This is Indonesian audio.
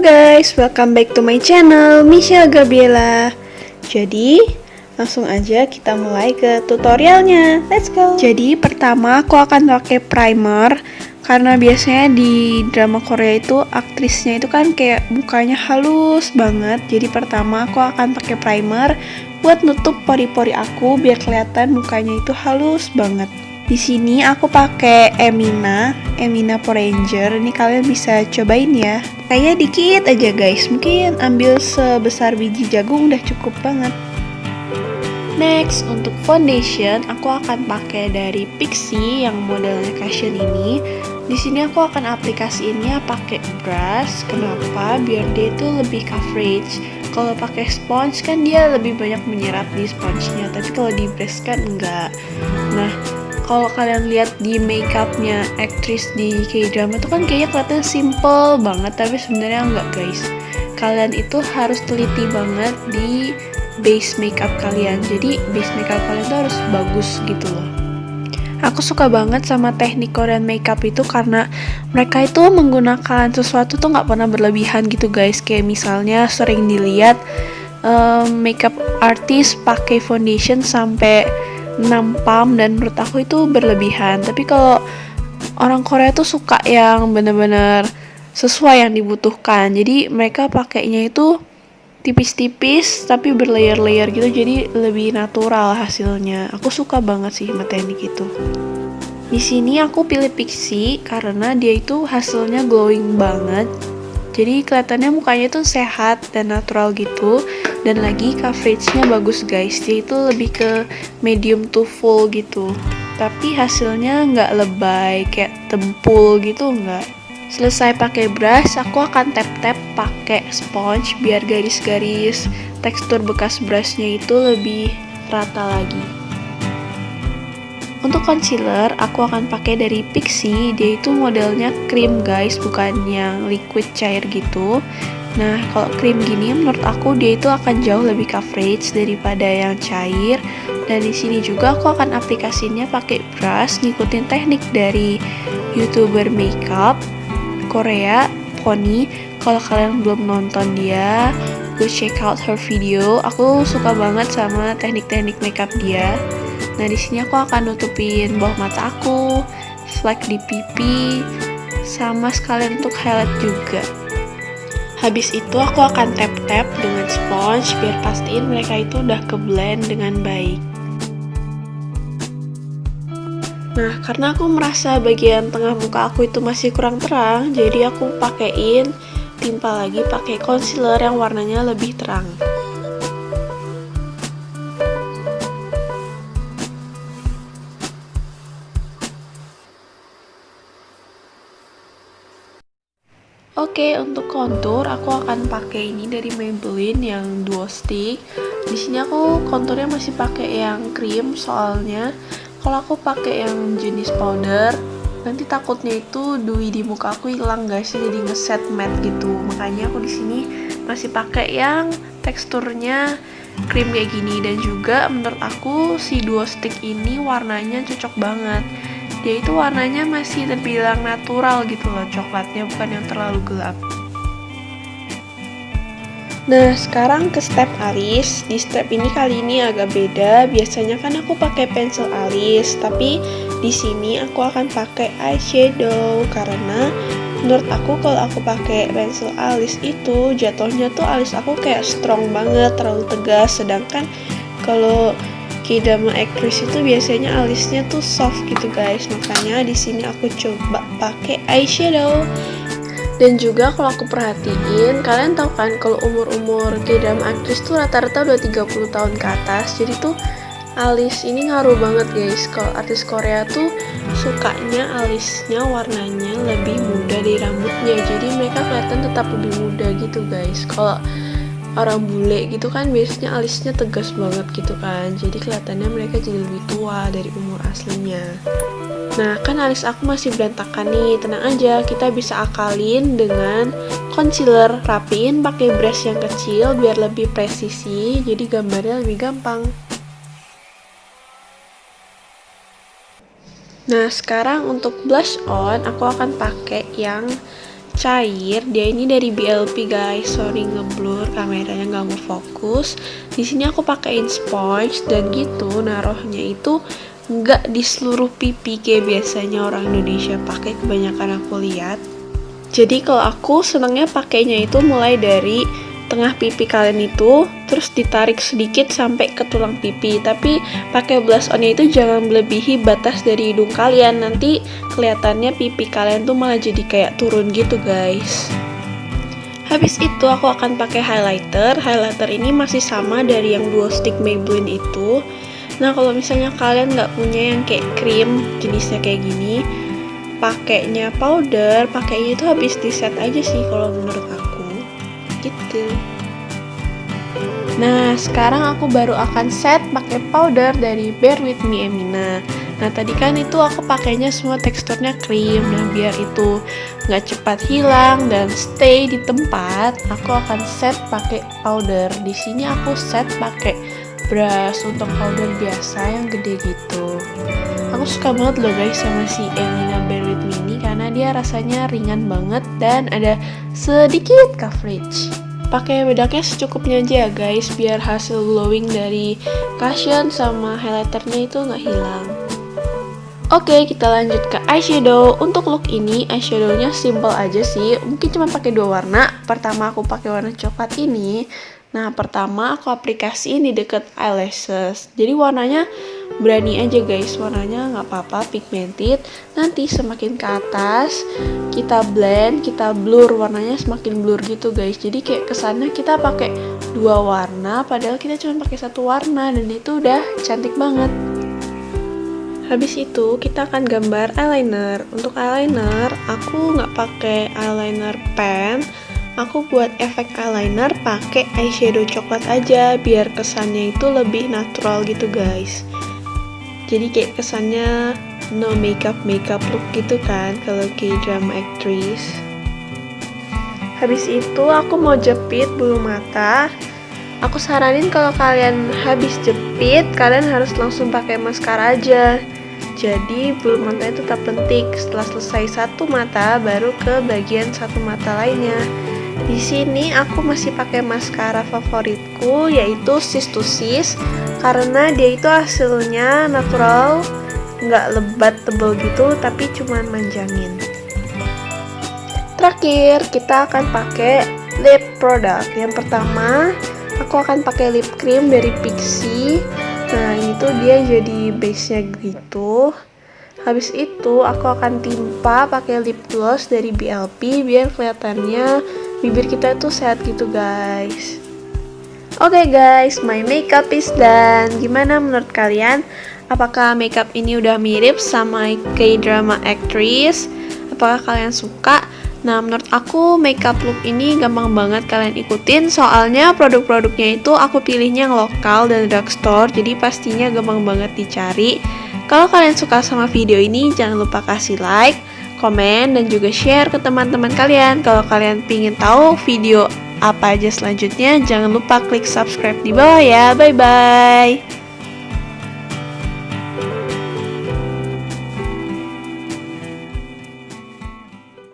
guys, welcome back to my channel, Michelle Gabriela. Jadi, langsung aja kita mulai ke tutorialnya. Let's go. Jadi, pertama aku akan pakai primer karena biasanya di drama Korea itu aktrisnya itu kan kayak mukanya halus banget. Jadi, pertama aku akan pakai primer buat nutup pori-pori aku biar kelihatan mukanya itu halus banget. Di sini aku pakai Emina Poranger. Ini kalian bisa cobain ya. Kayaknya dikit aja guys. Mungkin ambil sebesar biji jagung udah cukup banget. Next, untuk foundation aku akan pakai dari Pixi yang modelnya cushion ini. Di sini aku akan aplikasiinnya pakai brush. Kenapa? Biar dia itu lebih coverage. Kalau pakai sponge kan dia lebih banyak menyerap di spongenya, tapi kalau di brush kan enggak. Nah, kalau kalian lihat di makeupnya aktris di K-drama itu kan kayaknya kelihatan simple banget, tapi sebenarnya enggak guys. Kalian itu harus teliti banget di base makeup kalian. Jadi base makeup kalian tuh harus bagus gitu loh. Aku suka banget sama teknik Korean makeup itu karena mereka itu menggunakan sesuatu tuh nggak pernah berlebihan gitu guys. Kayak misalnya sering dilihat makeup artist pakai foundation sampai 6 pump dan menurut aku itu berlebihan. Tapi kalau orang Korea tuh suka yang bener-bener sesuai yang dibutuhkan. Jadi mereka pakainya itu tipis-tipis tapi berlayer-layer gitu, jadi lebih natural hasilnya. Aku suka banget sih sama teknik itu. Di sini aku pilih Pixi karena dia itu hasilnya glowing banget. Jadi kelihatannya mukanya tuh sehat dan natural gitu. Dan lagi coveragenya bagus guys. Dia itu lebih ke medium to full gitu. Tapi hasilnya nggak lebay kayak tempul gitu, nggak. Selesai pakai brush, aku akan tap-tap pakai sponge biar garis-garis tekstur bekas brushnya itu lebih rata lagi. Untuk concealer, aku akan pakai dari Pixi. Dia itu modelnya cream guys, bukan yang liquid cair gitu. Nah, kalau cream gini menurut aku dia itu akan jauh lebih coverage daripada yang cair. Dan di sini juga aku akan aplikasinya pakai brush, ngikutin teknik dari YouTuber makeup Korea, Pony. Kalau kalian belum nonton dia, go check out her video. Aku suka banget sama teknik-teknik makeup dia. Nah, di sini aku akan nutupin bawah mata aku, flek di pipi, sama sekalian untuk highlight juga. Habis itu aku akan tap-tap dengan sponge biar pastiin mereka itu udah ke blend dengan baik. Nah, karena aku merasa bagian tengah muka aku itu masih kurang terang, jadi aku pakein timpa lagi pakai concealer yang warnanya lebih terang. Oke, untuk contour aku akan pakai ini dari Maybelline yang duo stick. Di sini aku konturnya masih pakai yang cream soalnya kalau aku pakai yang jenis powder, nanti takutnya itu dewy di muka aku hilang guys, jadi ngeset matte gitu. Makanya aku di sini masih pakai yang teksturnya cream kayak gini. Dan juga menurut aku si duo stick ini warnanya cocok banget. Dia itu warnanya masih terbilang natural gitu loh, coklatnya bukan yang terlalu gelap. Nah, sekarang ke step alis. Di step ini kali ini agak beda. Biasanya kan aku pakai pensil alis, tapi di sini aku akan pakai eyeshadow karena menurut aku kalau aku pakai pensil alis itu jatuhnya tuh alis aku kayak strong banget, terlalu tegas. Sedangkan kalau K-drama actress itu biasanya alisnya tuh soft gitu guys. Makanya di sini aku coba pakai eyeshadow. Dan juga kalau aku perhatiin, kalian tahu kan kalau umur-umur K-drama aktris tuh rata-rata udah 30 tahun ke atas. Jadi tuh alis ini ngaruh banget guys. Kalau artis Korea tuh sukanya alisnya warnanya lebih muda dari rambutnya. Jadi mereka kelihatan tetap lebih muda gitu guys. Kalau orang bule gitu kan biasanya alisnya tegas banget gitu kan. Jadi kelihatannya mereka jadi lebih tua dari umur aslinya. Nah, kan alis aku masih berantakan nih. Tenang aja, kita bisa akalin dengan concealer. Rapiin pakai brush yang kecil biar lebih presisi, jadi gambarnya lebih gampang. Nah, sekarang untuk blush on, aku akan pakai yang cair. Dia ini dari BLP guys. Sorry ngeblur, kameranya ganggu fokus. Di sini aku pakein sponge dan gitu naruhnya itu nggak di seluruh pipi kayak biasanya orang Indonesia pakai, kebanyakan aku lihat. Jadi kalau aku senangnya pakainya itu mulai dari tengah pipi kalian itu, terus ditarik sedikit sampai ke tulang pipi. Tapi pakai blush onnya itu jangan melebihi batas dari hidung kalian, nanti kelihatannya pipi kalian tuh malah jadi kayak turun gitu guys. Habis itu aku akan pakai highlighter. Highlighter ini masih sama dari yang duo stick Maybelline itu. Nah kalau misalnya kalian nggak punya yang kayak krim jenisnya kayak gini, pakainya powder, pakainya itu habis di set aja sih kalau menurut aku gitu. Nah sekarang aku baru akan set pakai powder dari Bare With Me Emina. Nah tadi kan itu aku pakainya semua teksturnya krim. Nah biar itu nggak cepat hilang dan stay di tempat, aku akan set pakai powder. Di sini aku set pakai brush untuk powder biasa yang gede gitu. Aku suka banget loh guys sama si Emina Bare With Me ini karena dia rasanya ringan banget dan ada sedikit coverage. Pakai bedaknya secukupnya aja ya guys, biar hasil glowing dari cushion sama highlighternya itu nggak hilang. Oke, kita lanjut ke eyeshadow. Untuk look ini eyeshadownya simple aja sih, mungkin cuma pakai 2 warna. Pertama aku pakai warna coklat ini. Nah pertama aku aplikasiin di deket eyelashes. Jadi warnanya berani aja guys, warnanya nggak apa-apa pigmented. Nanti semakin ke atas kita blend, kita blur, warnanya semakin blur gitu guys. Jadi kayak kesannya kita pakai 2 warna, padahal kita cuma pakai 1 warna dan itu udah cantik banget. Habis itu kita akan gambar eyeliner. Untuk eyeliner aku nggak pakai eyeliner pen. Aku buat efek eyeliner pakai eyeshadow coklat aja biar kesannya itu lebih natural gitu guys. Jadi kayak kesannya no makeup look gitu kan kalau kayak drama actress. Habis itu aku mau jepit bulu mata. Aku saranin kalau kalian habis jepit kalian harus langsung pakai maskara aja. Jadi bulu mata itu tetap penting. Setelah selesai satu mata baru ke bagian satu mata lainnya. Di sini aku masih pakai maskara favoritku yaitu Sis to Sis karena dia itu hasilnya natural, nggak lebat tebel gitu tapi cuman manjangin. Terakhir kita akan pakai lip product. Yang pertama aku akan pakai lip cream dari Pixi. Nah ini tuh dia jadi base-nya gitu. Habis itu aku akan timpa pakai lip gloss dari BLP biar kelihatannya bibir kita tuh sehat gitu guys. Oke guys, my makeup is done. Gimana menurut kalian? Apakah makeup ini udah mirip sama K-drama actress? Apakah kalian suka? Nah menurut aku makeup look ini gampang banget kalian ikutin. Soalnya produk-produknya itu aku pilihnya yang lokal dan drugstore, jadi pastinya gampang banget dicari. Kalau kalian suka sama video ini jangan lupa kasih like, komen, dan juga share ke teman-teman kalian. Kalau kalian pingin tahu video apa aja selanjutnya, jangan lupa klik subscribe di bawah ya. Bye bye.